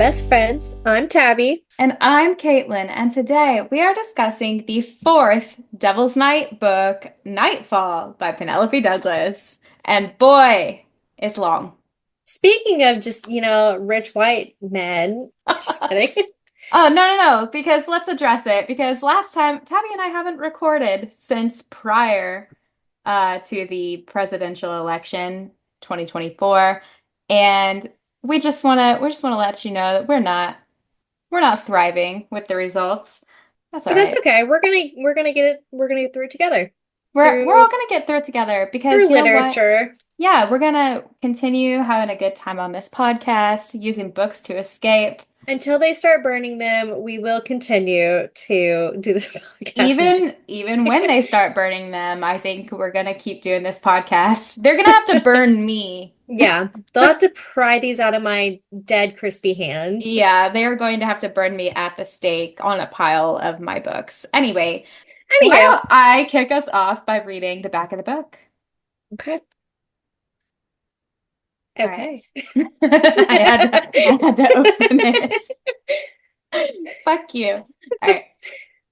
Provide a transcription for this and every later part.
best friends. I'm Tabby. And I'm Caitlin, and today we are discussing the fourth Devil's Night book, Nightfall by Penelope Douglas. And boy, it's long. Speaking of just, rich white men, just kidding. Oh, no, because let's address it. Because last time, Tabby and I haven't recorded since prior to the presidential election 2024. And we just want to let you know that we're not thriving with the results. That's all But that's right. okay. We're gonna get through it together. We're Through all gonna get through it together because through you know what? literature. Yeah, we're gonna continue having a good time on this podcast, using books to escape. Until they start burning them, we will continue to do this podcast. I'm just Even when they start burning them, I think we're gonna keep doing this podcast. They're gonna have to burn me. yeah, they'll have to pry these out of my dead crispy hands. Yeah, they are going to have to burn me at the stake on a pile of my books. Anyway, why Anywho, don't I kick us off by reading the back of the book? okay. All right. Okay. I had to open it. Fuck you. All right.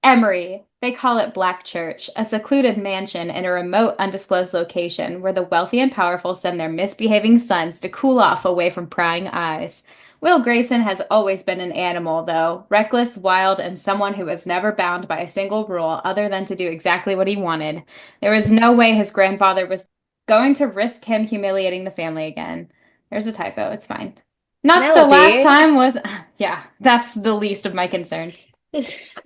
Emory. They call it Black Church, a secluded mansion in a remote, undisclosed location where the wealthy and powerful send their misbehaving sons to cool off away from prying eyes. Will Grayson has always been an animal, though, reckless, wild, and someone who was never bound by a single rule other than to do exactly what he wanted. There was no way his grandfather was going to risk him humiliating the family again. There's a typo, it's fine. Not the last Penelope. time was, yeah, that's the least of my concerns.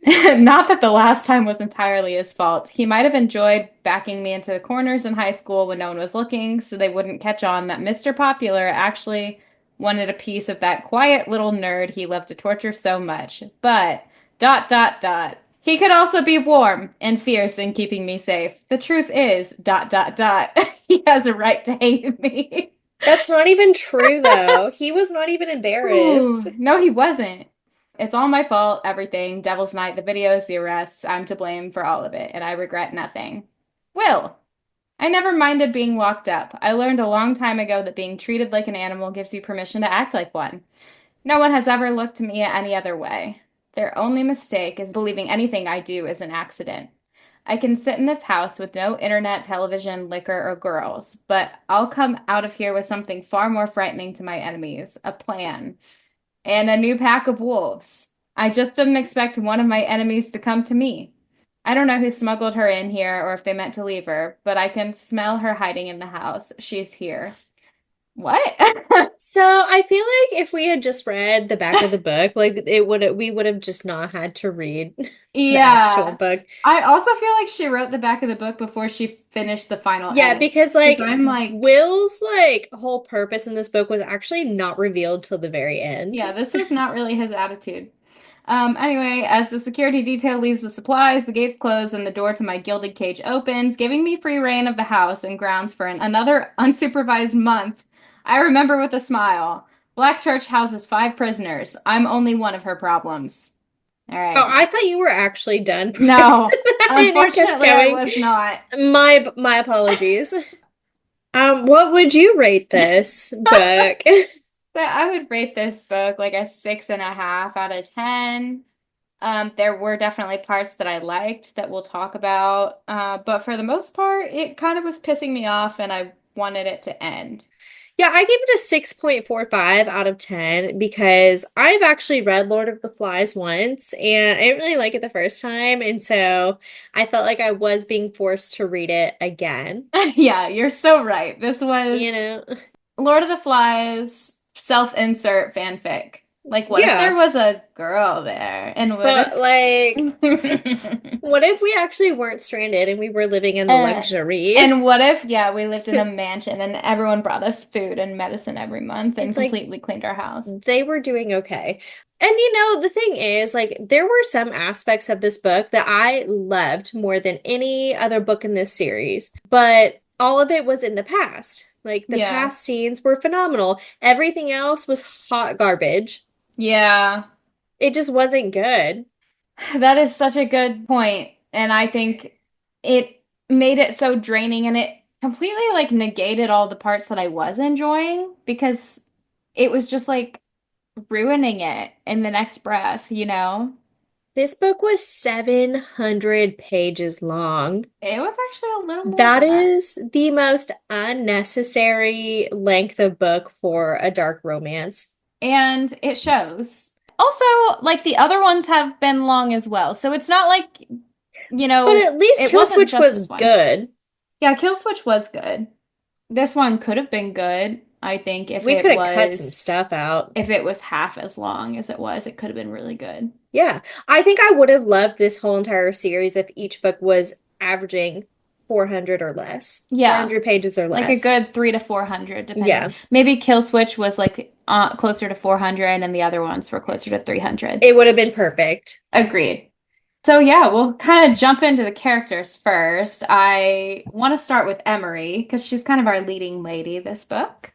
Not that the last time was entirely his fault. He might have enjoyed backing me into the corners in high school when no one was looking, so they wouldn't catch on that Mr. Popular actually wanted a piece of that quiet little nerd he loved to torture so much. But, dot, dot, dot. He could also be warm and fierce in keeping me safe. The truth is, dot, dot, dot. He has a right to hate me. That's not even true, though. He was not even embarrassed. Ooh, no, he wasn't. It's all my fault, everything. Devil's Night, the videos, the arrests. I'm to blame for all of it, and I regret nothing. Will, I never minded being locked up. I learned a long time ago that being treated like an animal gives you permission to act like one. No one has ever looked to me any other way. Their only mistake is believing anything I do is an accident. I can sit in this house with no internet, television, liquor, or girls, but I'll come out of here with something far more frightening to my enemies, a plan and a new pack of wolves. I just didn't expect one of my enemies to come to me. I don't know who smuggled her in here or if they meant to leave her, but I can smell her hiding in the house. She's here. What? So I feel like if we had just read the back of the book, like we would have just not had to read the actual Yeah. book. I also feel like she wrote the back of the book before she finished the final Yeah, edit. because Because like I'm like, Will's like whole purpose in this book was actually not revealed till the very end. yeah, this was not really his attitude. Anyway, as the security detail leaves the supplies, the gates close and the door to my gilded cage opens, giving me free reign of the house and grounds for another unsupervised month. I remember with a smile. Black Church houses 5 prisoners. I'm only one of her problems. All Oh, right. I thought you were actually done prior to No, that and you kept unfortunately, I going. was not. My apologies. What would you rate this book? But I would rate this book like a 6.5 out of 10. There were definitely parts that I liked that we'll talk about, but for the most part, it kind of was pissing me off and I wanted it to end. Yeah, I gave it a 6.45 out of 10 because I've actually read Lord of the Flies once and I didn't really like it the first time. And so I felt like I was being forced to read it again. Yeah, you're so right. This You was know? Lord of the Flies self-insert fanfic. Like, what if there Yeah. was a girl there? And what But like, if what if we actually weren't stranded and we were living in Uh, luxury? and what if, yeah, we lived in a mansion and everyone brought us food and medicine every month and It's like completely cleaned our house? they were doing okay. And the thing is, like, there were some aspects of this book that I loved more than any other book in this series, but all of it was in the past. Like, the Yeah. past scenes were phenomenal. Everything else was hot garbage. Yeah. It just wasn't good. That is such a good point. And I think it made it so draining and it completely like negated all the parts that I was enjoying because it was just like ruining it in the next breath, you know? This book was 700 pages long. It was actually a little more That than that. is the most unnecessary length of book for a dark romance. And it shows. Also, like the other ones have been long as well. So it's not like, But at least it Kill wasn't Switch just was this one. good. Yeah, Kill Switch was good. This one could have been good, I think, We could have cut some stuff out. if it was half as long as it was, it could have been really good. Yeah. I think I would have loved this whole entire series if each book was averaging 400 or less, Yeah. 400 pages or Like a less. good 3 to 400, depending. Yeah. Maybe Kill Switch was like closer to 400 and the other ones were closer to 300. It would have been perfect. Agreed. So yeah, we'll kind of jump into the characters first. I want to start with Emery because she's kind of our leading lady this book.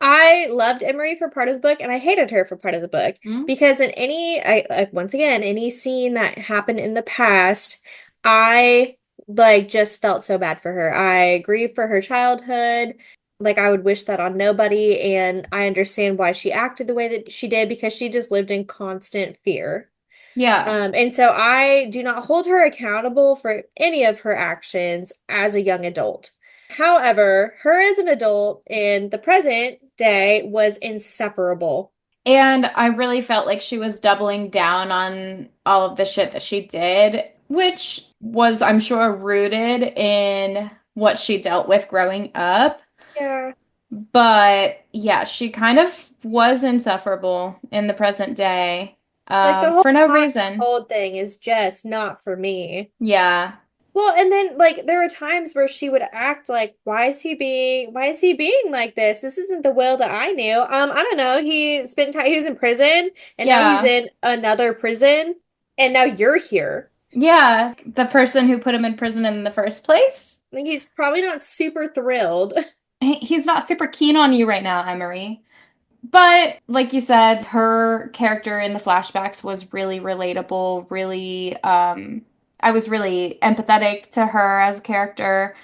I loved Emery for part of the book and I hated her for part of the book Mm? because in once again, any scene that happened in the past, I like just felt so bad for her. I grieved for her childhood. Like I would wish that on nobody, and I understand why she acted the way that she did because she just lived in constant fear. Yeah. And so I do not hold her accountable for any of her actions as a young adult. However, her as an adult in the present day was insufferable. And I really felt like she was doubling down on all of the shit that she did, which was, I'm sure, rooted in what she dealt with growing up. Yeah. But yeah, she kind of was insufferable in the present day, Like the whole for no hot and reason. cold thing is just not for me. Yeah. Well, and then like there are times where she would act like, why is he being like this? This isn't the Will that I knew. I don't know. He spent time, he was in prison and now he's Yeah. in another prison and now you're here. Yeah. The person who put him in prison in the first place. Like he's probably not super thrilled. He's not super keen on you right now, Emery. But like you said, her character in the flashbacks was really relatable, really I was really empathetic to her as a character.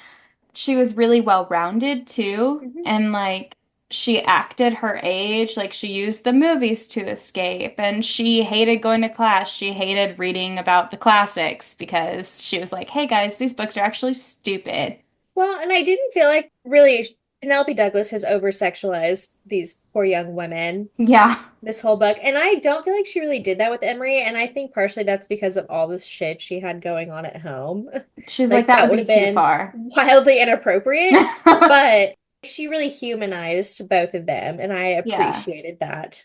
She was really well-rounded too, Mhm. and like she acted her age, like she used the movies to escape, and she hated going to class. She hated reading about the classics because she was like, "Hey guys, these books are actually stupid." Well, and I didn't feel like really Penelope Douglas has over-sexualized these poor young women Yeah. this whole book. And I don't feel like she really did that with Emery. And I think partially that's because of all this shit she had going on at home. She's like, Like "That that would would be have too been far." wildly inappropriate, but she really humanized both of them, and I Yeah. appreciated that.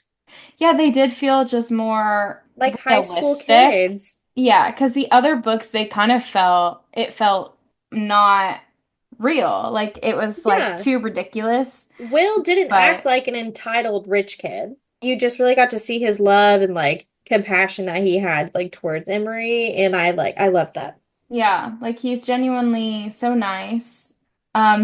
Yeah, they did feel just more Like high school realistic. kids. Yeah, because the other books, they kind of it felt not real. Like it was like Yeah. too ridiculous. Will didn't act But like an entitled rich kid. You just really got to see his love and like compassion that he had like towards Emery, and I love that. yeah, like he's genuinely so nice.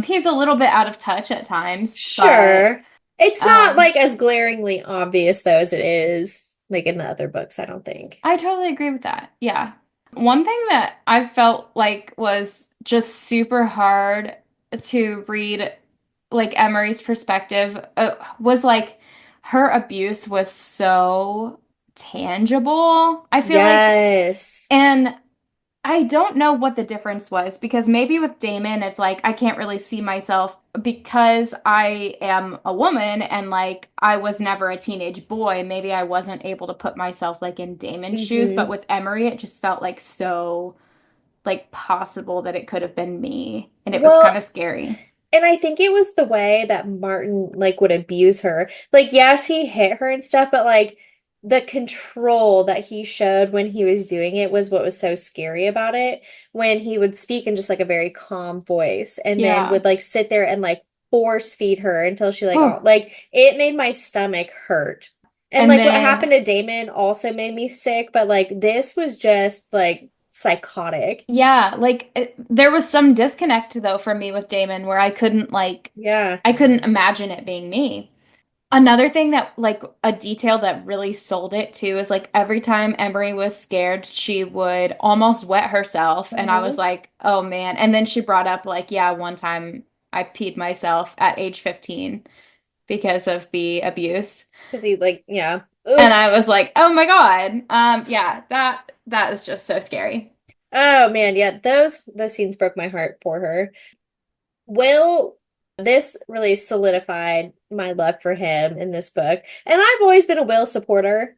He's a little bit out of touch at times, but Sure. It's not um, like as glaringly obvious though as it is like in the other books, I don't think. I totally agree with that. Yeah. One thing that I felt like was just super hard to read, like Emery's perspective, was like her abuse was so tangible. I feel like, Yes. and I don't know what the difference was because maybe with Damon, it's like I can't really see myself because I am a woman and like I was never a teenage boy. Maybe I wasn't able to put myself like in Damon's shoes, but Hmm. with Emery, it just felt like so like possible that it could have been me, and it was kind Well, of scary. and I think it was the way that Martin like would abuse her. Like, yes, he hit her and stuff, but like the control that he showed when he was doing it was what was so scary about it. When he would speak in just like a very calm voice and then Yeah. would like sit there and like force feed her until she like Oh, like it made my stomach hurt. And and like what happened then to Damon also made me sick, but like this was just like psychotic. yeah, like there was some disconnect though for me with Damon where Yeah. I couldn't imagine it being me. Another thing that, like, a detail that really sold it too is like every time Emery was scared, she would almost wet herself. And I was Hmm. like, oh man. And then she brought up, like, yeah, one time I peed myself at age 15 because of the abuse. Because he like, yeah. And Ugh. I was like, "Oh my God." Yeah, that is just so scary. Oh man, yeah, those scenes broke my heart for her. Will, this really solidified my love for him in this book. And I've always been a Will supporter.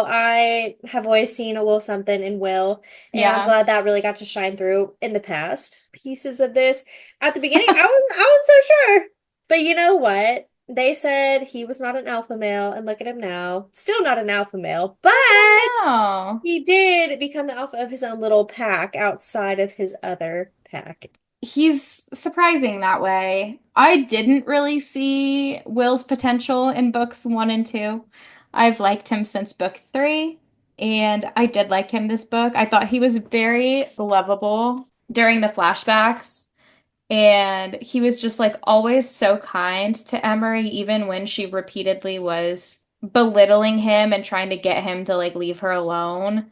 I have always seen a little something in Will, and I'm Yeah. glad that really got to shine through in the past pieces of this. At the beginning, I wasn't so sure. But you know what? They said he was not an alpha male, and look at him now. Still not an alpha male, but I know. he did become the alpha of his own little pack outside of his other pack. He's surprising that way. I didn't really see Will's potential in books one and two. I've liked him since book three, and I did like him this book. I thought he was very lovable during the flashbacks, and he was just like always so kind to Emery, even when she repeatedly was belittling him and trying to get him to like leave her alone.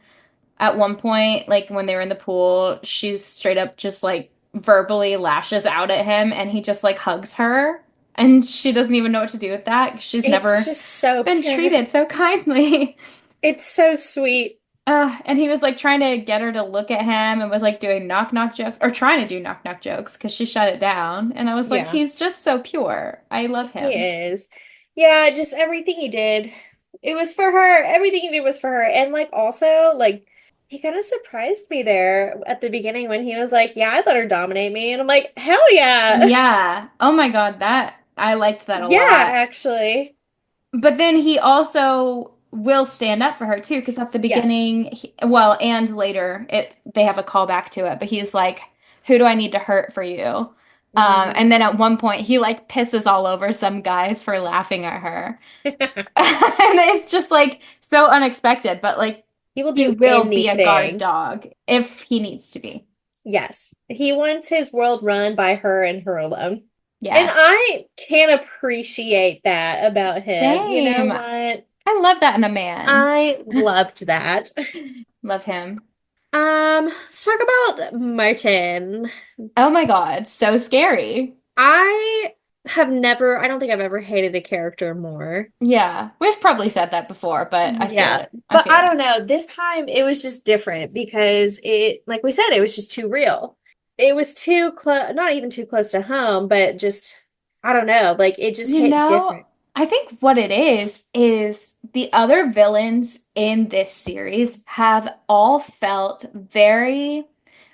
At one point, like when they were in the pool, she straight up just like verbally lashes out at him and he just like hugs her. And she doesn't even know what to do with that. She's It's never just so been pure. treated so kindly. It's so sweet. And he was like trying to get her to look at him and was like doing knock knock jokes or trying to do knock knock jokes because she shut it down. And I was like, Yeah, he's just so pure. I love he him. is. Yeah, just everything he did. It was for her. Everything he did was for her. And like also, like he kind of surprised me there at the beginning when he was like, "Yeah, I'd let her dominate me." And I'm like, "Hell yeah." Yeah. Oh my God, that I liked that a Yeah, lot. actually. But then he also will stand up for her too, because at the Yes. beginning, well, and later, they have a callback to it, but he's like, "Who do I need to hurt for you?" Hmm. And then at one point, he like pisses all over some guys for laughing at her, and it's just like so unexpected. But like, He will he do will be a guard anything. dog if he needs to be. Yes, he wants his world run by her and her alone. And Yes, I can appreciate that about him. You know same. what? I love that in a man. I loved that. Love him. Let's talk about Martin. Oh my God, so scary. I don't think I've ever hated a character more. Yeah, we've probably said that before, but I feel Yeah. it. I But feel I it. don't know. This time it was just different because like we said, it was just too real. It was too close, not even too close to home, but just, I don't know, like it just You hit know, different. I think what it is the other villains in this series have all felt very,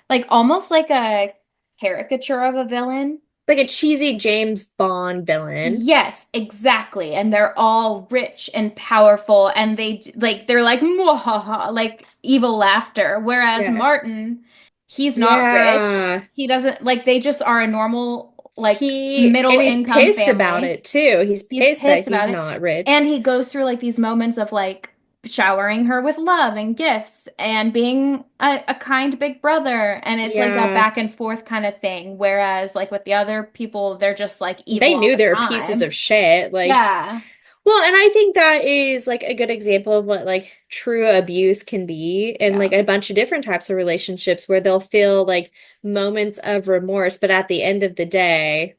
like almost like a caricature of a villain. Like a cheesy James Bond villain. Yes, exactly. And they're all rich and powerful and like they're like "Mwahaha," like evil laughter. Whereas Yes. Martin, he's not rich. Yeah. He doesn't like they just are a normal like And middle he's income pissed about family. it too. He's He's pissed that pissed he's about it. not rich. And he goes through like these moments of like showering her with love and gifts and being a kind big brother. And it's like that Yeah. back and forth kind of thing. Whereas like with the other people, they're just like evil They all knew the they were pieces of time. shit. Like, Yeah. well, and I think that is like a good example of what like true abuse can be in like Yeah. a bunch of different types of relationships where they'll feel like moments of remorse, but at the end of the day,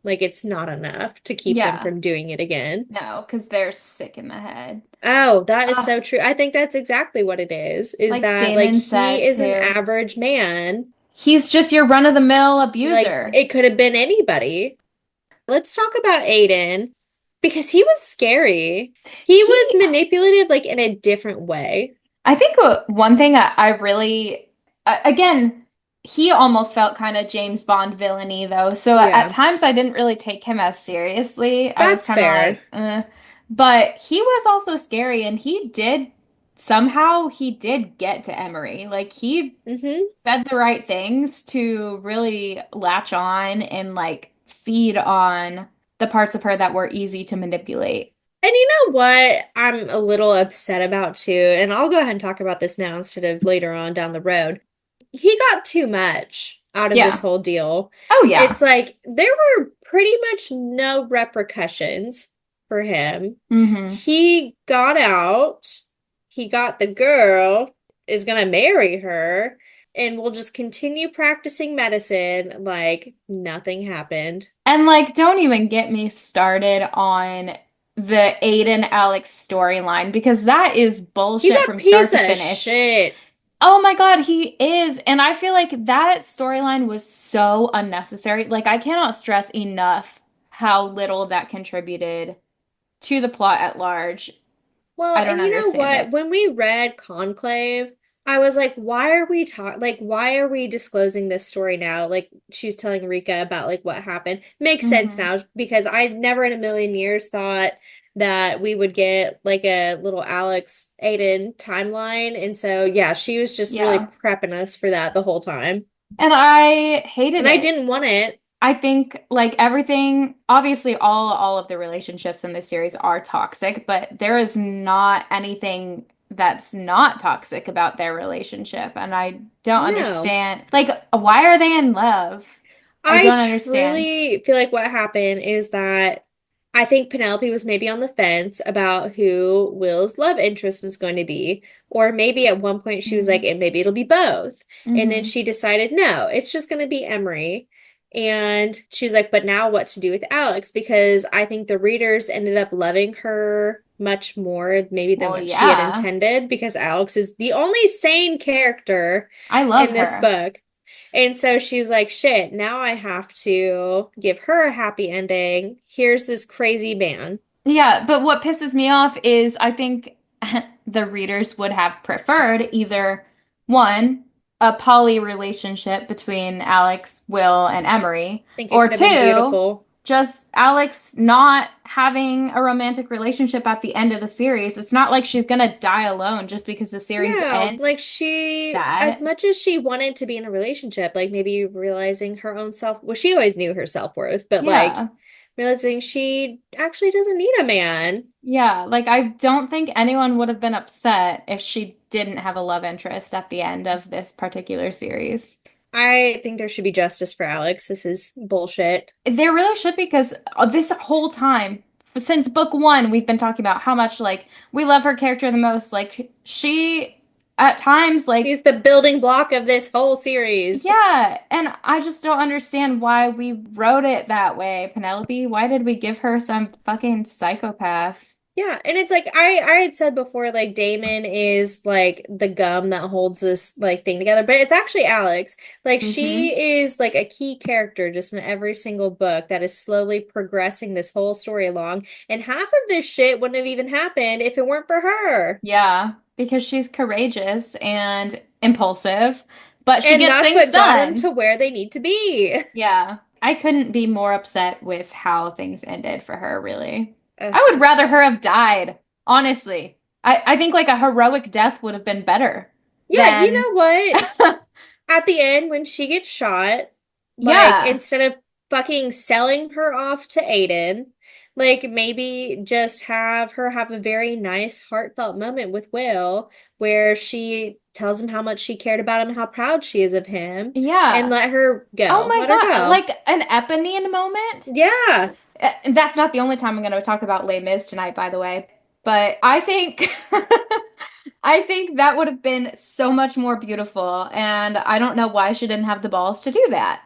like it's not enough to keep them Yeah. from doing it again. No, because they're sick in the head. Oh, that is Uh, so true. I think that's exactly what it is like that like Damon he said is an too. average man. He's just your run-of-the-mill Like abuser. it could have been anybody. Let's talk about Aiden because he was scary. He He was manipulative like in a different way. I think one thing I really, again, he almost felt kind of James Bond villainy though. So at Yeah, times I didn't really take him as seriously. I was that's kind of fair. like, But he was also scary and somehow he did get to Emery. Like he Hmm. said the right things to really latch on and like feed on the parts of her that were easy to manipulate. And you know what I'm a little upset about too, and I'll go ahead and talk about this now instead of later on down the road. He got too much out of this Yeah. whole deal. Oh yeah. It's like there were pretty much no repercussions for him. Hmm. He got out, he got the girl, is gonna marry her, and will just continue practicing medicine like nothing happened. And like, don't even get me started on. the Aiden Alex storyline because that is He's bullshit a from start piece to of finish. shit. Oh my God, he is. And I feel like that storyline was so unnecessary. Like, I cannot stress enough how little that contributed to the plot at large. Well, I don't and you know understand what? it. When we read Conclave, I was like, why are we talking, like, why are we disclosing this story now? Like, she's telling Rika about like what happened. Makes sense Hmm. now because I never in a million years thought that we would get like a little Alex Aiden timeline. And so, yeah, she was just really Yeah. prepping us for that the whole time. And I hated And I it. didn't want it. I think like everything, obviously all of the relationships in this series are toxic, but there is not anything that's not toxic about their relationship. And I don't No. understand. Like, why are they in love? I I don't understand. truly feel like what happened is that I think Penelope was maybe on the fence about who Will's love interest was going to be. Or maybe at one point she was like, Mm-hmm. and maybe it'll be both. And then Mm-hmm. she decided, no, it's just going to be Emery. And she's like, but now what to do with Alex? Because I think the readers ended up loving her much more, maybe than Well, what she had yeah, intended, because Alex is the only sane character I love in this her. book. And so she's like, shit, now I have to give her a happy ending. Here's this crazy man. Yeah, but what pisses me off is I think the readers would have preferred either one, a poly relationship between Alex, Will, and Emery, Think it or could have been two, beautiful. just Alex not having a romantic relationship at the end of the series. It's not like she's gonna die alone just because the series No, ends like she, as that. much as she wanted to be in a relationship, like maybe realizing her own self, well, she always knew her self-worth, but like Yeah. realizing she actually doesn't need a man. Yeah, like I don't think anyone would have been upset if she didn't have a love interest at the end of this particular series. I think there should be justice for Alex. This is bullshit. There really should be because this whole time, since book one, we've been talking about how much like we love her character the most. Like she, at times, like He's the building block of this whole series. yeah, and I just don't understand why we wrote it that way, Penelope. Why did we give her some fucking psychopath? Yeah, and it's like I had said before, like Damon is like the gum that holds this like thing together, but it's actually Alex. Like Hmm. she is like a key character just in every single book that is slowly progressing this whole story along. And half of this shit wouldn't have even happened if it weren't for her. Yeah, because she's courageous and impulsive, but she And gets that's things what got them done. to where they need to be. Yeah, I couldn't be more upset with how things ended for her, really. Ugh, I would rather it's her have died, honestly. I think like a heroic death would have been better yeah, you than know what? At the end when she gets shot, like yeah. instead of fucking selling her off to Aiden, like maybe just have her have a very nice heartfelt moment with Will where she tells him how much she cared about him, how proud she is of him, and Yeah. let her Oh go. my Let her God, go. like an Eponine moment? Yeah. And that's not the only time I'm going to talk about Les Mis tonight, by the way. But I think I think that would have been so much more beautiful, and I don't know why she didn't have the balls to do that.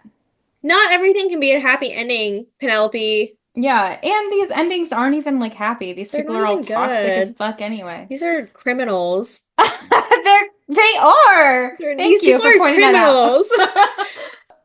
Not everything can be a happy ending, Penelope. Yeah, and these endings aren't even like happy. These They're people not are all even toxic as good. fuck anyway. These are criminals. They are. These Thank you people for are pointing that out. criminals.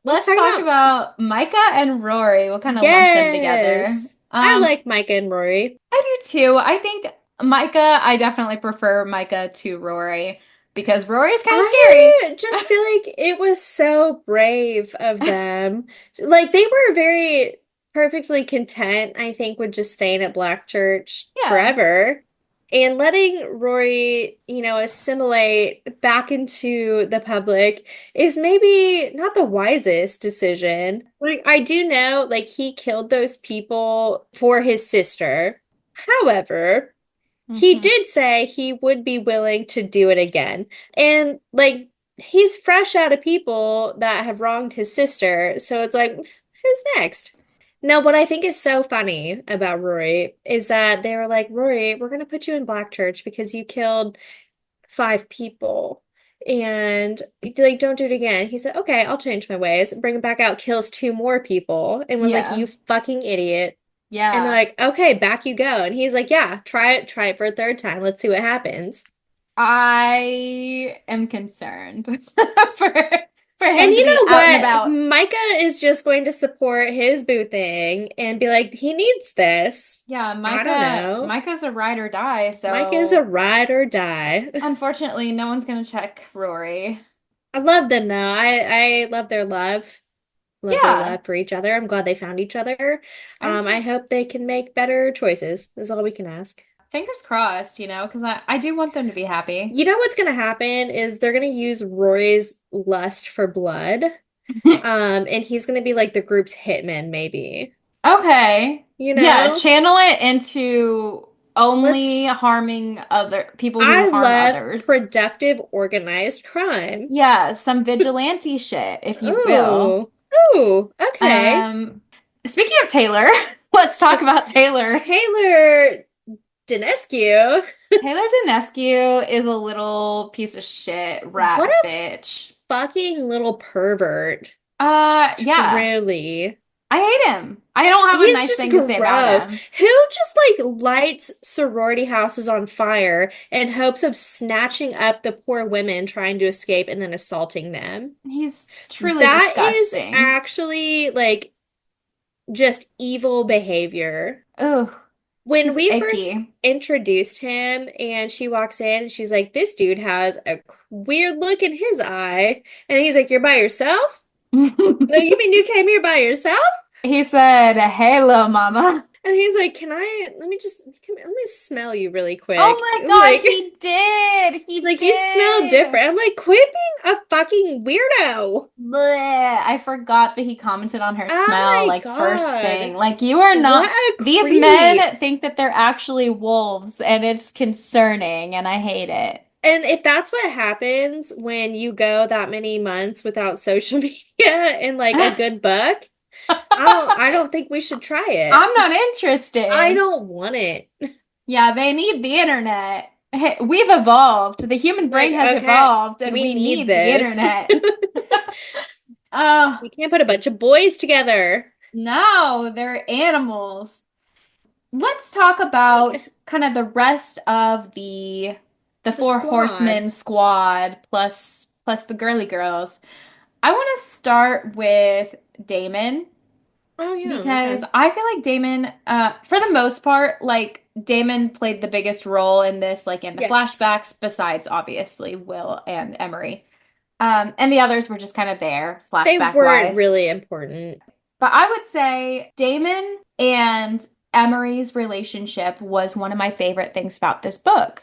Let's Let's talk talk about about Micah and Rory. We'll kind of lump them together. yes. I like Micah and Rory. I do too. I think Micah, I definitely prefer Micah to Rory because Rory's kind of scary. I just feel like it was so brave of them. Like they were very perfectly content, I think, with just staying at Black Church Yeah. forever and letting Rory, assimilate back into the public is maybe not the wisest decision. Like I do know, like he killed those people for his sister. However, he Hmm. did say he would be willing to do it again. And like he's fresh out of people that have wronged his sister. So it's like, who's next? Now, what I think is so funny about Rory is that they were like, Rory, we're going to put you in Black Church because you killed 5 people. And like, don't do it again. He said, okay, I'll change my ways. Bring him back out, kills 2 more people, and was like, Yeah. you fucking idiot. And they're Yeah. like, okay, back you go. And he's like, yeah, try it for a third time. Let's see what happens. I am concerned for for And him to you be know out and what? about. Micah is just going to support his boo thing and be like, he needs this. Yeah, I don't know. Micah's a ride or die, Micah is a so ride or die. unfortunately, no one's gonna check Rory. I love them though. I love their love. Love their Yeah, love for each other. I'm glad they found each other. I am I too. hope they can make better choices, is all we can ask. Fingers crossed, because I do want them to be happy. You know what's gonna happen is they're gonna use Rory's lust for blood. And he's gonna be like the group's hitman, maybe. Okay. You Yeah, know? channel it into only Let's harming other people who I harm love others. productive organized crime. Yeah, some vigilante shit, if you will. Ooh. Ooh, okay. Um, Speaking of Taylor, let's talk about Taylor. Taylor Dinescu. Taylor Dinescu is a little piece of shit What rat a bitch. fucking little pervert. Yeah, Truly. I hate him. I don't have a He's nice just thing to say about gross. him. Who just like lights sorority houses on fire in hopes of snatching up the poor women trying to escape and then assaulting them? He's truly That is disgusting. actually like just evil behavior. Ugh, When just we first icky. introduced him and she walks in and she's like, this dude has a weird look in his eye. And he's like, you're by yourself? No, you mean you came here by yourself? He said, "Hello, mama." And he's like, let me just, let me smell you really Oh quick. my I'm God, like, he did. he's He like, you smell did. different. I'm like, quit being a fucking weirdo. Bleh. I forgot that he commented on her Oh smell my like first thing. God. Like you are What not, a these creep. men think that they're actually wolves and it's concerning and I hate it. And if that's what happens when you go that many months without social media and like a good book, I don't think we should try it. I'm not I interested. don't want it. Yeah, they need the internet. Hey, we've evolved. The human brain Like, has okay, evolved and we we need need the this. internet. Oh, We can't put a bunch of boys together. no, they're animals. Let's talk about kind of the rest of the The four squad. horsemen squad plus the girly girls. I want to start with Damon Oh yeah, because okay. I feel like Damon, for the most part, like Damon played the biggest role in this, like in the Yes. flashbacks, besides obviously Will and Emery. And the others were just kind of there, They flashback weren't wise. really important. But I would say Damon and Emery's relationship was one of my favorite things about this book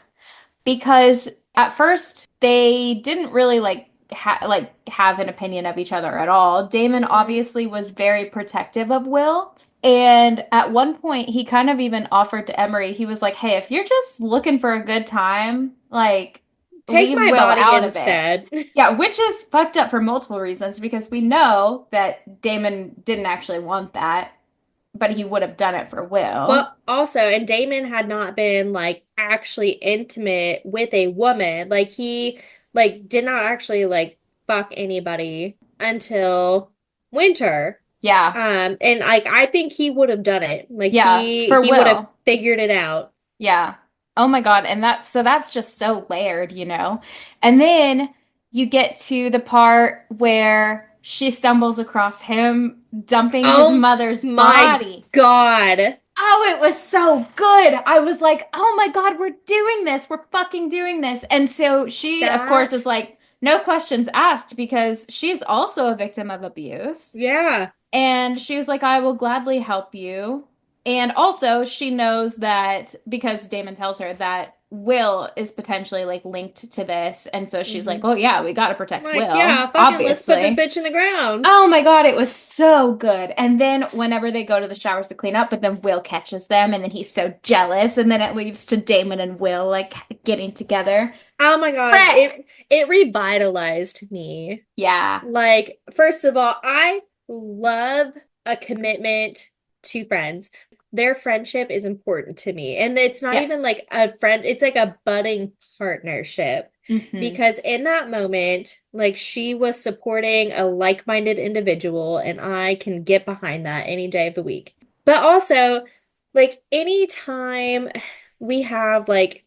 because at first they didn't really like have an opinion of each other at all. Damon Mm-mm. obviously was very protective of Will. And at one point, he kind of even offered to Emery, he was like, "Hey, if you're just looking for a good time, like, Take leave my Will body out of it." instead. Yeah, which is fucked up for multiple reasons because we know that Damon didn't actually want that, but he would have done it for Will. Well, also, and Damon had not been like actually intimate with a woman. Like he like did not actually like fuck anybody until winter. Yeah. And like I think he would have done it. Like Yeah, for he would have Will. figured it out. Yeah. Oh my God. And that's just so layered, you know? And then you get to the part where she stumbles across him dumping his Oh mother's my body. God. Oh, it was so good. I was like, oh my God, we're doing this. We're fucking doing this. And so she, of course, is That, like, no questions asked because she's also a victim of abuse. yeah. And she was like, I will gladly help you. And also, she knows that because Damon tells her that Will is potentially like linked to this. And so she's like, Hmm. oh, yeah, we got to protect Like, yeah, Will, fucking let's put this obviously. bitch in the ground. Oh my God, it was so good. And then whenever they go to the showers to clean up, but then Will catches them and then he's so jealous. And then it leads to Damon and Will like getting together. Oh my God. Frick! It revitalized me. Yeah. Like, first of all, I love a commitment to friends. Their friendship is important to me. And it's not even Yes. like a friend, it's like a budding partnership. Hmm. Because in that moment, like she was supporting a like-minded individual, and I can get behind that any day of the week. But also, like anytime we have like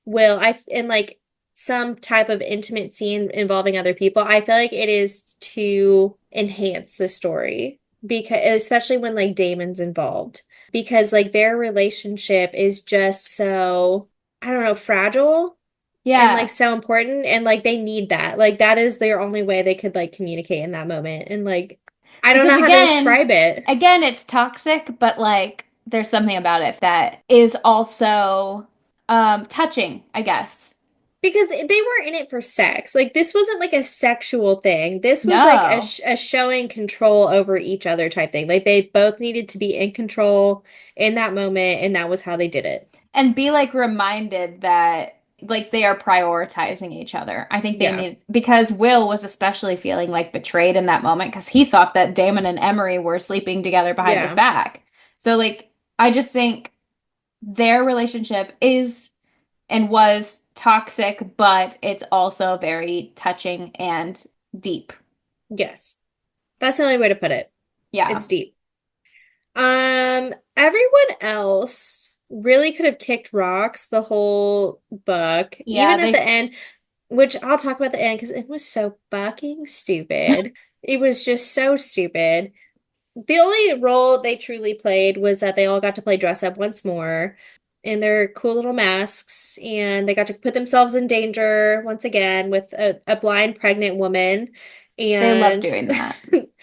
Will, I in like some type of intimate scene involving other people, I feel like it is to enhance the story because especially when like Damon's involved because like their relationship is just so I don't know, fragile and like Yeah. so important and like they need that. Like that is their only way they could like communicate in that moment. And like I don't Because know how to describe it. again, it's toxic, but like there's something about it that is also touching, I guess. Because they weren't in it for sex. Like this wasn't like a sexual thing. This was like No. a showing control over each other type thing. Like they both needed to be in control in that moment, and that was how they did it. And be like reminded that like they are prioritizing each other. I think they Yeah. need because Will was especially feeling like betrayed in that moment because he thought that Damon and Emery were sleeping together behind his Yeah. back. So like I just think their relationship is and was toxic, but it's also very touching and deep. Yes. That's the only way to put it. Yeah. It's deep. Everyone else really could have kicked rocks the whole book, Yeah, even at the they end, which I'll talk about the end because it was so fucking stupid. It was just so stupid. The only role they truly played was that they all got to play dress up once more in their cool little masks, and they got to put themselves in danger once again with a blind pregnant woman. love And doing that.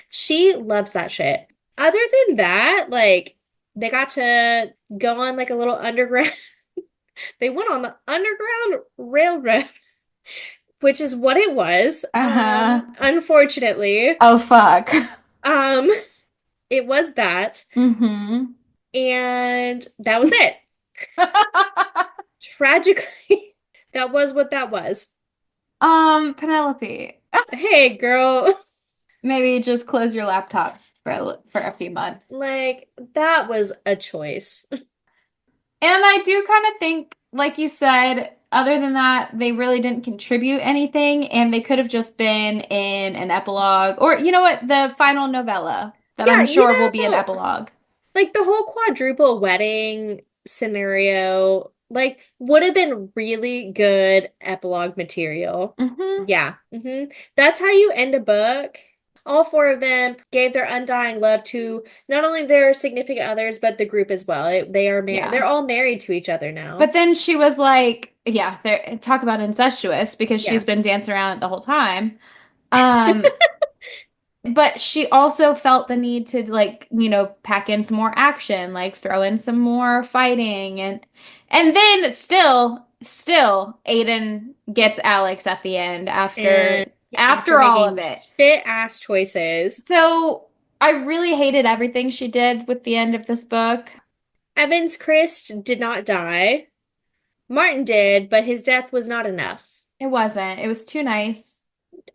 she loves that shit. Other than that, like they got to go on like a little underground, they went on the Underground Railroad, which is what it was. Uh-huh. Unfortunately, Oh fuck. um, it was that. Mm-hmm. And that was it. Tragically, that was what that was. Penelope, Hey, girl, maybe just close your laptop for a few months. like that was a choice. And I do kind of think, like you said, other than that, they really didn't contribute anything, and they could have just been in an epilogue, or you know what, the final novella that Yeah, I'm sure will be an epilogue. like the whole quadruple wedding scenario, like would have been really good epilogue material. Hmm. Yeah. That's how you end a book. All four of them gave their undying love to not only their significant others, but the group as well. They are married. They're Yeah. all married to each other now. But then she was like, yeah, talk about incestuous because she's Yeah. been dancing around it the whole time. Um, but she also felt the need to like, pack in some more action, like throw in some more fighting and then still Aiden gets Alex at the end And after after all of making it. shit ass choices, So I really hated everything she did with the end of this book. Evans Christ did not die. Martin did, but his death was not enough. It wasn't. It was too nice.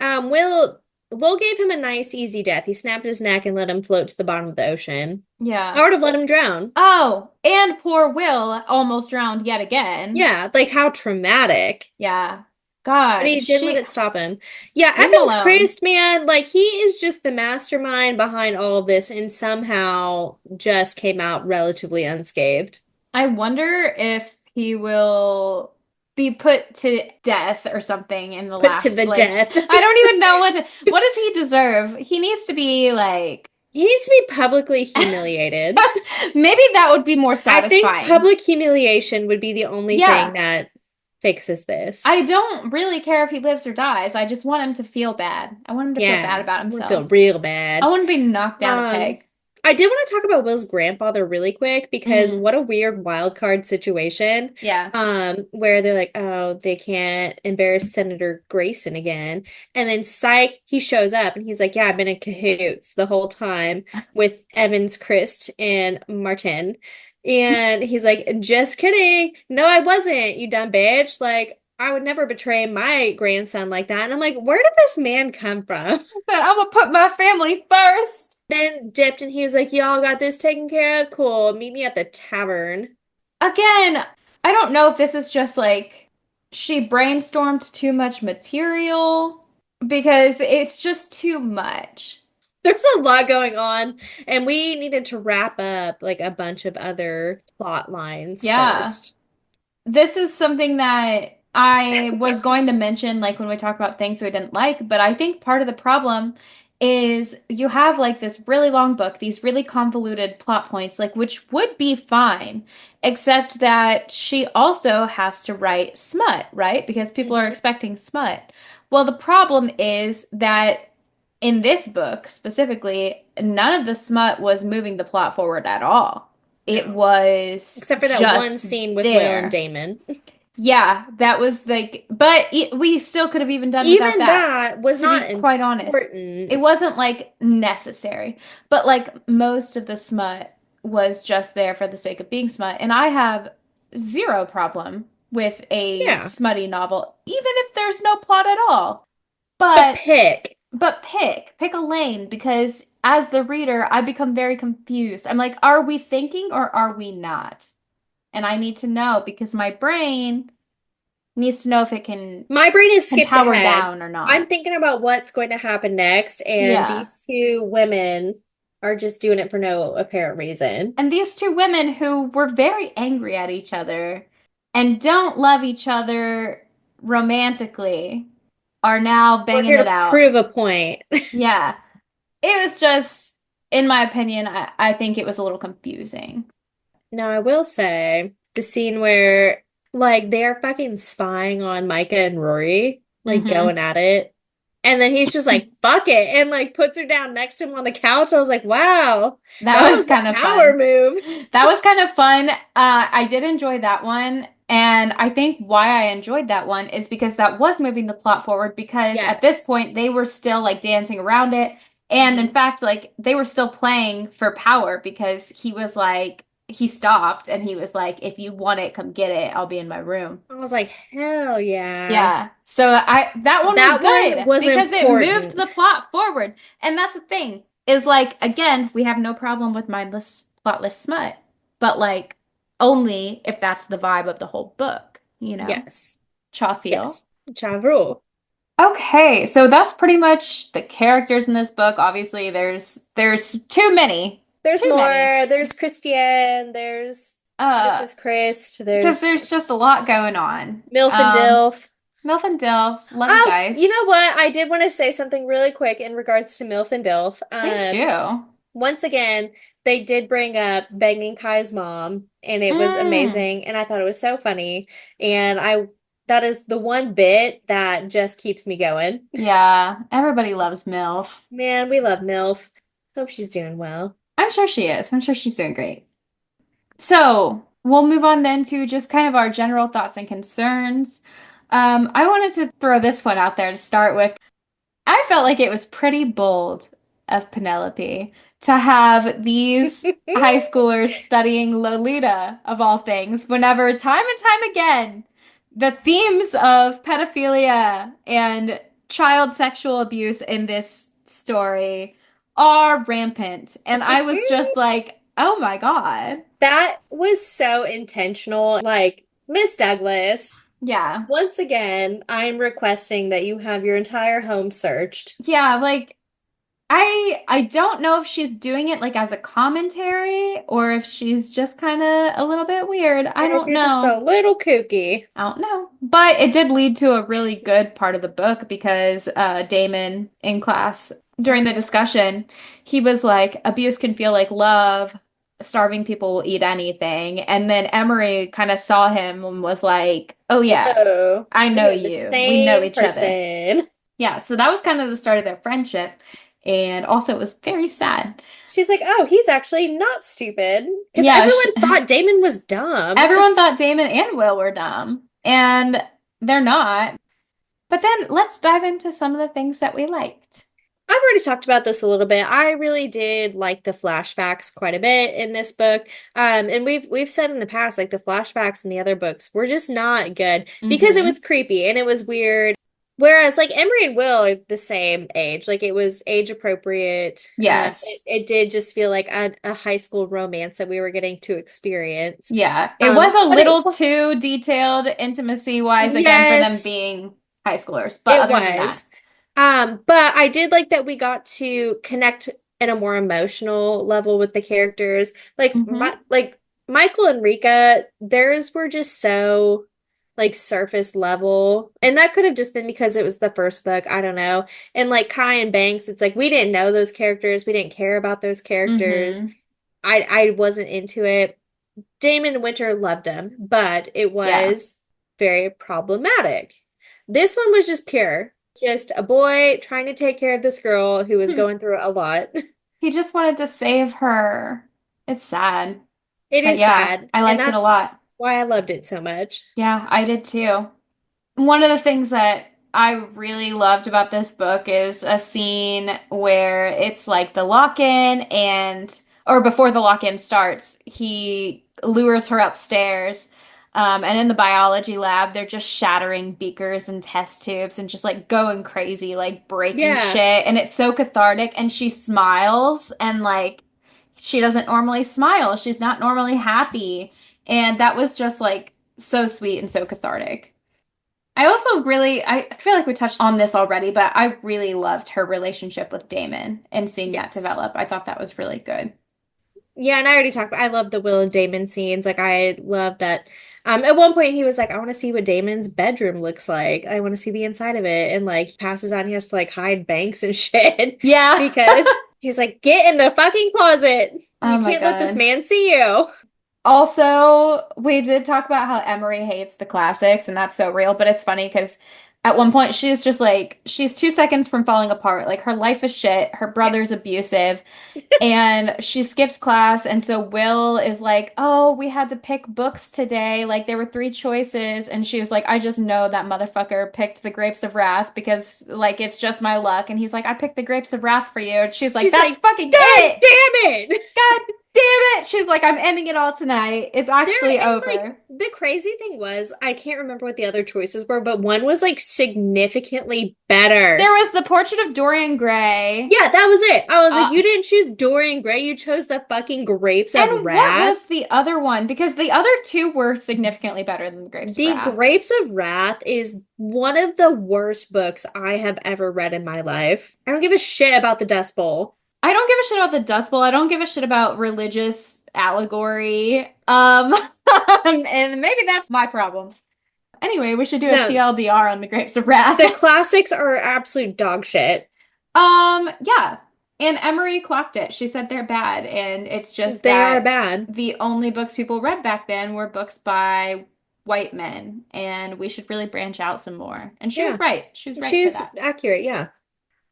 Will gave him a nice, easy death. He snapped his neck and let him float to the bottom of the ocean. Yeah. I would have let him drown. Oh, and poor Will almost drowned yet again. Yeah, like how traumatic. Yeah. But God, he didn't let she it stop him. Yeah, leave him Evans alone. Christ, man, like he is just the mastermind behind all of this and somehow just came out relatively unscathed. I wonder if he will be put to death or something in the Put to last the like death. I don't even know what does he deserve? He needs to be like He needs to be publicly humiliated. maybe that would be more I think satisfying. public humiliation would be the only thing Yeah. that fixes this. I don't really care if he lives or dies. I just want him to feel bad. I want him to feel bad Yeah, about I would feel himself. real I bad. want him to be knocked down a Um, peg. I did want to talk about Will's grandfather really quick because Mm, what a weird wild card situation. yeah. Where they're like, oh, they can't embarrass Senator Grayson again. And then psych, he shows up and he's like, yeah, I've been in cahoots the whole time with Evans, Christ, and Martin. And he's like, just kidding. No, I wasn't, you dumb bitch. Like, I would never betray my grandson like that. And I'm like, where did this man come from? That I'm gonna put my family first. Then dipped and he was like, y'all got this taken care of? Cool. Meet me at the tavern. Again, I don't know if this is just like she brainstormed too much material because it's just too much. There's a lot going on, and we needed to wrap up like a bunch of other plot lines Yeah. first. This is something that I was going to mention, like when we talk about things we didn't like, but I think part of the problem is you have like this really long book, these really convoluted plot points, like which would be fine, except that she also has to write smut, right? Because people are Mhm. expecting smut. Well, the problem is that in this book specifically, none of the smut was moving the plot forward at all. It No. was Except for that one just scene with Will and there. Damon. Yeah, that was like, but we still could have even done without Even that, that was to be not quite honest. It important. wasn't like necessary, but like most of the smut was just there for the sake of being smut. And I have zero problem with a Yeah. smutty novel, even if there's no plot at all. But But pick. pick a lane because as the reader, I become very confused. I'm like, are we thinking or are we not? And I need to know because my brain needs to know if it My brain is can skipped power ahead. down or I'm not. thinking about what's going to happen next, and Yeah. these two women are just doing it for no apparent reason. And these two women who were very angry at each other and don't love each other romantically are now We're banging here it to out. prove a point. Yeah. It was just, in my opinion, I think it was a little confusing. Now, I will say the scene where, like, they're fucking spying on Micah and Rory, like, Hmm. going at it. And then he's just like, fuck it, and, like, puts her down next to him on the couch. I was like, wow, That that was was a kind of power fun. move. That was kind of fun. I did enjoy that one. And I think why I enjoyed that one is because that was moving the plot forward because at this Yes. point they were still like dancing around it. And in Hmm. fact, like they were still playing for power because he was like, he stopped and he was like, if you want it, come get it. I'll be in my room. I was like, hell yeah. Yeah. So that one was That one good was because it moved important. the plot forward. And that's the thing is like again, we have no problem with mindless plotless smut, but like only if that's the vibe of the whole book, you know? Yes. Cha feel. Yes. Chavru. Okay, so that's pretty much the characters in this book. Obviously, there's too many. There's Too many. more. There's Christiane. There's Uh Mrs. Christ. because There's there's just a lot going on. Milf and Dilf. Milf and Dilf, love you Oh, you guys. know what? I did want to say something really quick in regards to MILF and DILF. Please do. Once again, they did bring up banging Kai's mom, and it was Mm. amazing, and I thought it was so funny. And I that is the one bit that just keeps me going. Yeah, everybody loves MILF. Man, we love MILF. Hope she's doing well. I'm sure she is. I'm sure she's doing great. So we'll move on then to just kind of our general thoughts and concerns. I wanted to throw this one out there to start with. I felt like it was pretty bold of Penelope to have these high schoolers studying Lolita, of all things, whenever time and time again, the themes of pedophilia and child sexual abuse in this story are rampant. And I was just like, oh my God. That was so intentional. Like, Miss Douglas, Yeah. once again, I'm requesting that you have your entire home searched. Yeah, like I don't know if she's doing it like as a commentary or if she's just kind of a little bit weird. I Or if don't you're just a know. little kooky. I don't know. But it did lead to a really good part of the book because Damon in class during the discussion, he was like, abuse can feel like love. Starving people will eat anything. And then Emery kind of saw him and was like, oh yeah, Whoa, I know we are the you. We know same each other. person. Yeah, so that was kind of the start of their friendship. And also, it was very sad. She's like, oh, he's actually not stupid. Because Yeah, sh everyone thought Damon was dumb. everyone thought Damon and Will were dumb, and they're not. But then let's dive into some of the things that we liked. I've already talked about this a little bit. I really did like the flashbacks quite a bit in this book. And we've said in the past, like the flashbacks in the other books were just not good because it Hmm. was creepy and it was weird. Whereas like Emery and Will are the same age. Like it was age appropriate. Yes. It did just feel like a high school romance that we were getting to experience. Yeah. It was a But it little too detailed intimacy-wise, again, for them yes, being high schoolers. But it other than that, was. But I did like that we got to connect in a more emotional level with the characters. Hmm. Like Michael and Rika, theirs were just so like surface level. And that could have just been because it was the first book. I don't know. And like Kai and Banks, it's like we didn't know those characters. We didn't care about those characters. Hmm. I wasn't into it. Damon and Winter loved him, but it Yeah. was very problematic. This one was just pure. Just a boy trying to take care of this girl who was Hmm. going through a lot. He just wanted to save her. It's sad. It But is yeah, sad, I and liked it a that's lot. why I loved it so much. Yeah, I did too. One of the things that I really loved about this book is a scene where it's like the lock-in or before the lock-in starts, he lures her upstairs. And in the biology lab, they're just shattering beakers and test tubes and just like going crazy, like breaking Yeah. shit. And it's so cathartic. And she smiles and like she doesn't normally smile. She's not normally happy. And that was just like so sweet and so cathartic. I feel like we touched on this already, but I really loved her relationship with Damon and seeing that Yes. develop. I thought that was really good. Yeah, and I already talked about I love the Will and Damon scenes. Like I love that. At one point he was like, I want to see what Damon's bedroom looks like. I want to see the inside of it. And like he passes on, he has to like hide Banks and shit Yeah. because he's like, get in the fucking closet. Oh You my can't let this God. man see you. Also, we did talk about how Emery hates the classics, and that's so real, but it's funny because at one point she's just like, she's 2 seconds from falling apart. Like her life is shit, her Yeah. brother's abusive. And she skips class, and so Will is like, "Oh, we had to pick books today. Like there were three choices." And she was like, "I just know that motherfucker picked the Grapes of Wrath because like it's just my luck." And he's like, "I picked the Grapes of Wrath for you." And she's like, She's "That's like, fucking God it. damn it. God damn it." She's like, "I'm ending it all tonight. It's There actually and like over." the crazy thing was, I can't remember what the other choices were, but one was like significantly There better. was the Portrait of Dorian Gray. Yeah, that was it. I was like, Uh, you didn't choose Dorian Gray, you chose the fucking Grapes of and what Wrath. was the other one? Because the other two were significantly better than the Grapes of The Wrath. Grapes of Wrath is one of the worst books I have ever read in my life. I don't give a shit about the Dust Bowl. I don't give a shit about the Dust Bowl. I don't give a shit about religious allegory. And maybe that's my problem. Anyway, we should do a No, TLDR on the Grapes of Wrath. the classics are absolute dog shit. Yeah. And Emery clocked it. She said they're bad, and it's just They are that bad. the only books people read back then were books by white men, and we should really branch out some more. And she was Yeah, right. She was right for she's that. accurate, yeah.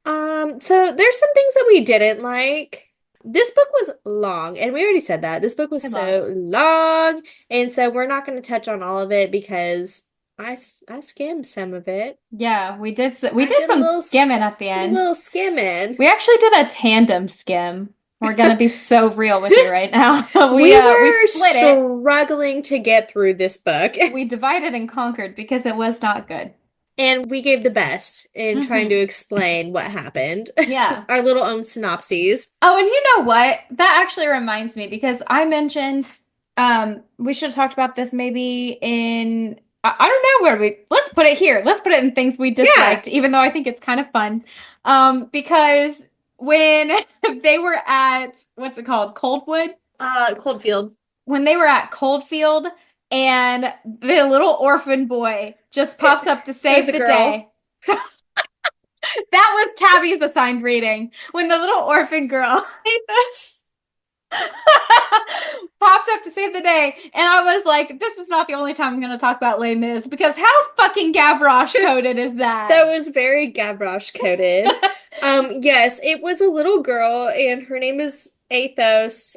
So there's some things that we didn't like. This book was long, and we already said that. This book was Hey, long. so long, and so we're not going to touch on all of it because I skimmed some of it. Yeah, we I did did a some little skimming at the did a end. little skimming. We actually did a tandem skim. We're gonna be so real with you right now. We We were split it. struggling to get through this book, We divided and conquered because it was not good. and we gave the best in trying to Hmm. explain what happened. Yeah. Our little own synopses. Oh, and you know what? That actually reminds me because I mentioned we should have talked about this maybe in I don't know where we let's put it here. Let's put it in things we Yeah, disliked, even though I think it's kind of fun. Because when they were at what's it called? Coldwood? Coldfield. When they were at Coldfield and the little orphan boy just pops It, up to it was save a the girl. day. That was Tabby's assigned reading. When the little orphan girl popped up to save the day, and I was like, this is not the only time I'm going to talk about Les Mis because how fucking Gavroche coded is That that? was very Gavroche coded. Yes, it was a little girl, and her name is Athos,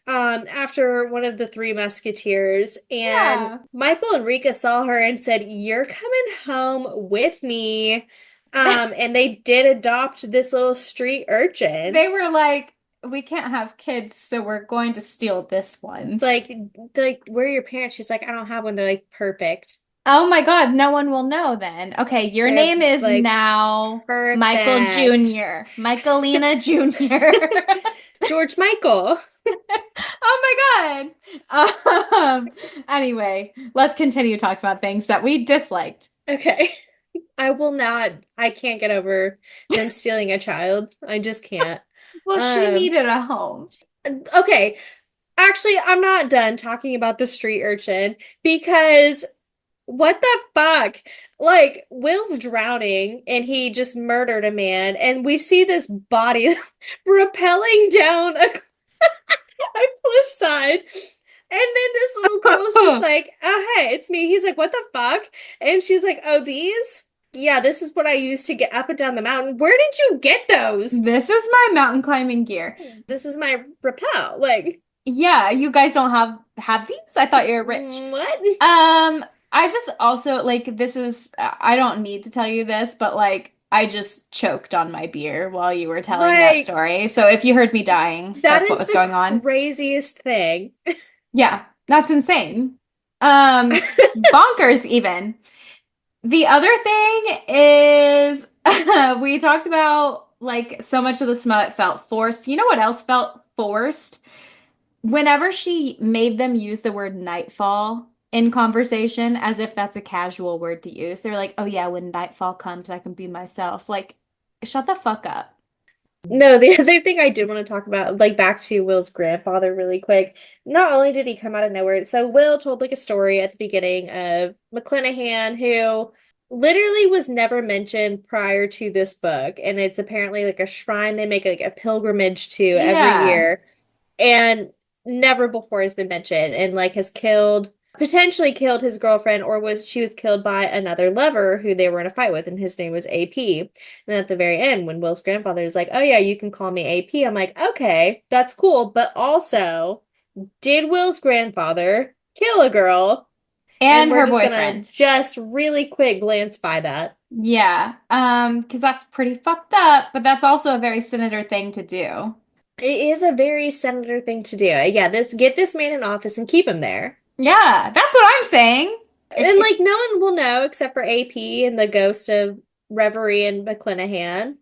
after one of the Three Musketeers. And Yeah. Michael and Rika saw her and said, "You're coming home with me." And they did adopt this little street urchin. They were like, we can't have kids, so we're going to steal this one. Like, like, where are your parents? She's like, I don't have one. They're like, perfect. Oh my God, no one will know then. Okay, your They're name is like, now Michael perfect. Jr., Michaelina Jr. George Michael. Oh my God. Anyway, let's continue talking about things that we disliked. Okay. I will not. I can't get over them stealing a child. I just can't. Well, she Um, needed a home. okay. Actually, I'm not done talking about the street urchin because what the fuck? Like, Will's drowning and he just murdered a man, and we see this body rappelling down a cliffside. And then this little girl's just like, oh, hey, it's me. He's like, what the fuck? And she's like, oh, these? Yeah, this is what I use to get up and down the mountain. Where did you get those? This is my mountain climbing gear. This is my rappel. Like, Yeah, you guys don't have these? I thought you were rich. what? I just also like this is I don't need to tell you this, but like I just choked on my beer while you were telling that Like, story. So if you heard me dying, that that's what is was the going on. craziest thing. Yeah, that's insane. Bonkers even. The other thing is we talked about like so much of the smut felt forced. You know what else felt forced? Whenever she made them use the word nightfall in conversation, as if that's a casual word to use, they're like, oh yeah, when nightfall comes, I can be myself. Like, shut the fuck up. No, the other thing I did want to talk about, like back to Will's grandfather really quick. Not only did he come out of nowhere, so Will told like a story at the beginning of McClanahan, who literally was never mentioned prior to this book. And it's apparently like a shrine they make like a pilgrimage to every Yeah. year. And never before has been mentioned, and like has killed potentially killed his girlfriend, or was she was killed by another lover who they were in a fight with, and his name was AP. And at the very end, when Will's grandfather is like, oh yeah, you can call me AP, I'm like, okay, that's cool. But also, did Will's grandfather kill a girl? And And we're her just gonna boyfriend. just really quick glance by that. Yeah. Because that's pretty fucked up, but that's also a very senator thing to do. It is a very senator thing to do. Yeah, this get this man in office and keep him there. Yeah, that's what I'm saying. And like no one will know except for AP and the ghost of Reverie and McClanahan.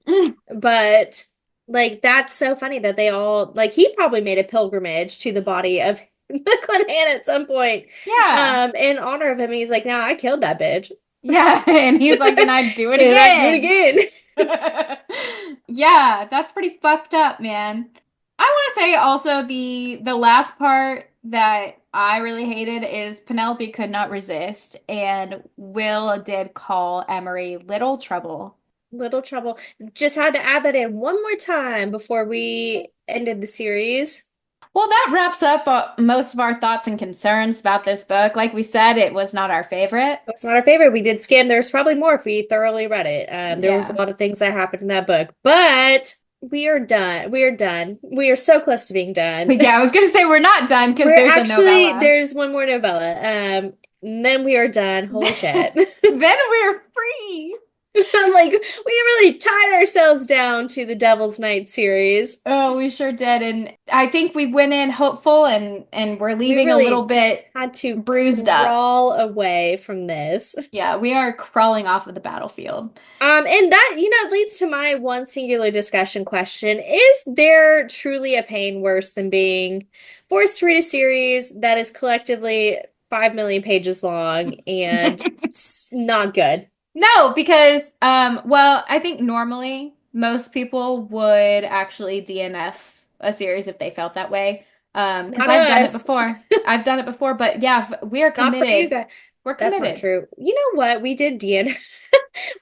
But like that's so funny that they all like he probably made a pilgrimage to the body of McClanahan at some point Yeah. in honor of him. And he's like, nah, I killed that bitch. Yeah. And he's like, and I'd do it And I do it again. again. Yeah, that's pretty fucked up, man. I want to say also the last part that I really hated is Penelope could not resist, and Will did call Emery little trouble. Little trouble. Just had to add that in one more time before we ended the series. Well, that wraps up most of our thoughts and concerns about this book. Like we said, it was not our favorite. It's not our favorite. We did skim. There's probably more if we thoroughly read it. There was a Yeah. lot of things that happened in that book, but we are done. We are done. We are so close to being done. Yeah, I was gonna say we're not done because We're there's a actually, novella. there's one more novella. And then we are done. Holy shit. Then we're free. Like, we really tied ourselves down to the Devil's Night series. Oh, we sure did. And I think we went in hopeful and we're We leaving a little really bit had to bruised up. crawl away from this. Yeah, we are crawling off of the battlefield. And that, leads to my one singular discussion question. Is there truly a pain worse than being forced to read a series that is collectively 5 million pages long and not good? No, because well, I think normally most people would actually DNF a series if they felt that way. Because Not I've done it us. before. I've done it before, but yeah, we are Not for you committed. guys. We're That's not committed. true. You know what? We did DN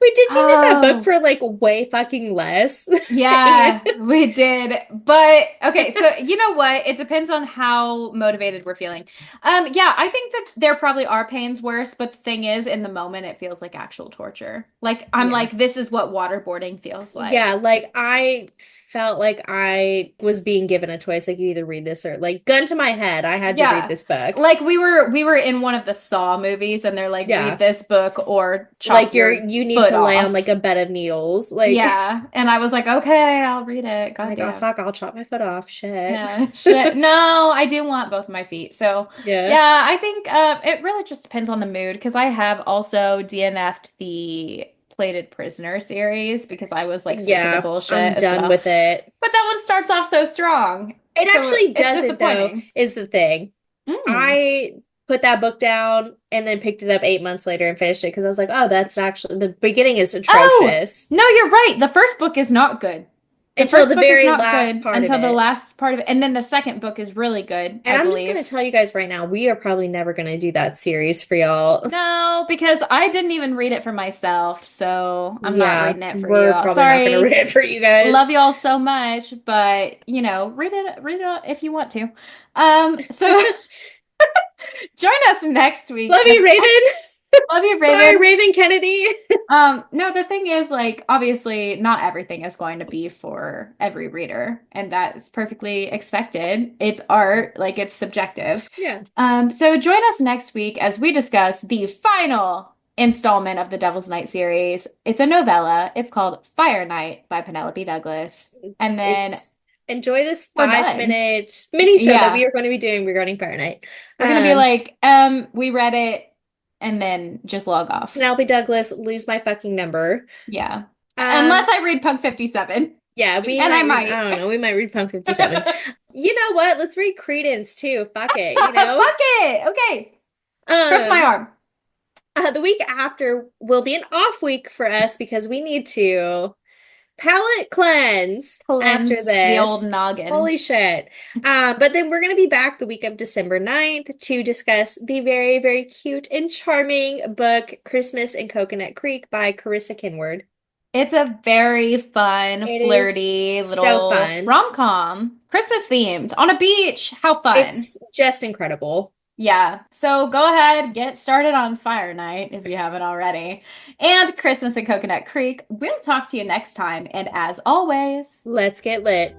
we did DNF that book Oh. for like way fucking less. And Yeah, we did. But okay, so you know what? It depends on how motivated we're feeling. Yeah, I think that there probably are pains worse, but the thing is, in the moment, it feels like actual torture. Like I'm yeah. like, this is what waterboarding feels like. Yeah, like I felt like I was being given a choice. Like you either read this or like gun to my head, I had to read Yeah. this book. Like we were in one of the Saw movies and they're like, read Yeah. this book or chop Like your you need foot to lay on like off. a bed of needles. Like Yeah. And I was like, okay, I'll read it. like oh Goddamn. fuck, I'll chop my foot off. Shit. Yeah, shit. No, I do want both of my feet. So, Yeah. yeah, I think it really just depends on the mood because I have also DNF'd the Plated Prisoner series because I was like sick of the Yeah, bullshit I'm as done well. with it. But that one starts off so strong. It So actually it's doesn't though, disappointing. is the thing. Mm. I put that book down and then picked it up 8 months later and finished it because I was like, oh, that's actually the beginning is Oh, atrocious no, you're right. The first book is not good. The until first the book is very not last good part of until the it. last part of it. And then the second book is really good, And I I'm just gonna believe. tell you guys right now, we are probably never gonna do that series for y'all. No, because I didn't even read it for myself, so I'm not Yeah, reading it for you we're all. probably not gonna read Sorry. it for you guys. Love you all so much, but read it if you want to. So join us next week Love you, as Raven. love you, Sorry, Raven. Raven Kennedy. No, the thing is, like, obviously, not everything is going to be for every reader, and that's perfectly expected. It's art, like, it's subjective. Yeah, So join us next week as we discuss the final installment of the Devil's Night series. It's a novella. It's called Fire Night by Penelope Douglas. And then it's enjoy this we're five done. minute mini-sode that we Yeah. are going to be doing regarding Fahrenheit. We're gonna be Um, like, we read it, and then just log off. Penelope Douglas, lose my fucking number. Yeah. Unless Um, I read Punk 57. yeah, we And I might read, might. I don't know, we might read Punk 57. Fuck You know what? Let's read Credence too. Fuck it, you know? it. Okay. Cross my Um, arm. the week after will be an off week for us because we need to palate cleanse after Cleanse the old this. noggin. Holy shit. But then we're going to be back the week of December 9th to discuss the very, very cute and charming book Christmas in Coconut Creek by Carissa Kinward. It's a very fun, It is flirty so little fun. rom-com. Christmas themed on a beach. How fun. It's just incredible. Yeah. So go ahead, get started on Fire Night if you haven't already. And Christmas in Coconut Creek. We'll talk to you next time. And as always, Let's get lit.